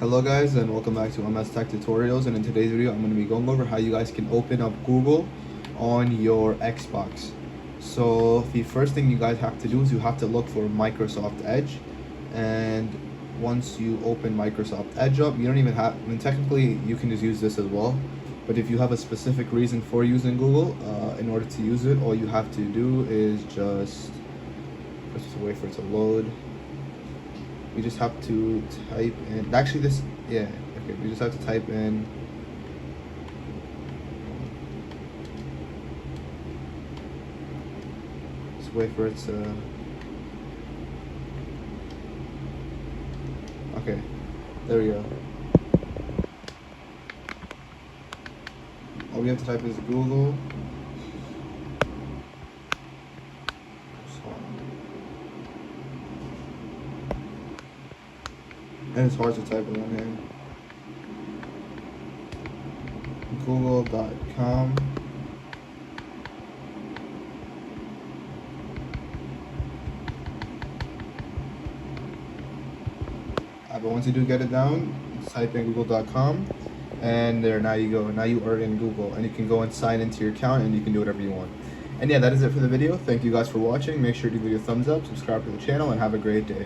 Hello guys, and welcome back to MS Tech Tutorials, and in today's video I'm going to be going over how you guys can open up Google on your Xbox. So the first thing you guys have to do is you have to look for Microsoft Edge, and once you open Microsoft Edge up, you don't even have, I mean technically you can just use this as well, but if you have a specific reason for using Google, in order to use it, all you have to do is just wait for it to load. We just have to type in, actually this, yeah, okay, we just have to type in just wait for it to, okay, there we go. All we have to type is Google. And it's hard to type in one hand. Google.com. But once you do get it down, type in Google.com, and there, now you go. Now you are in Google, and you can go and sign into your account, and you can do whatever you want. And yeah, that is it for the video. Thank you guys for watching. Make sure to give it a thumbs up, subscribe to the channel, and have a great day.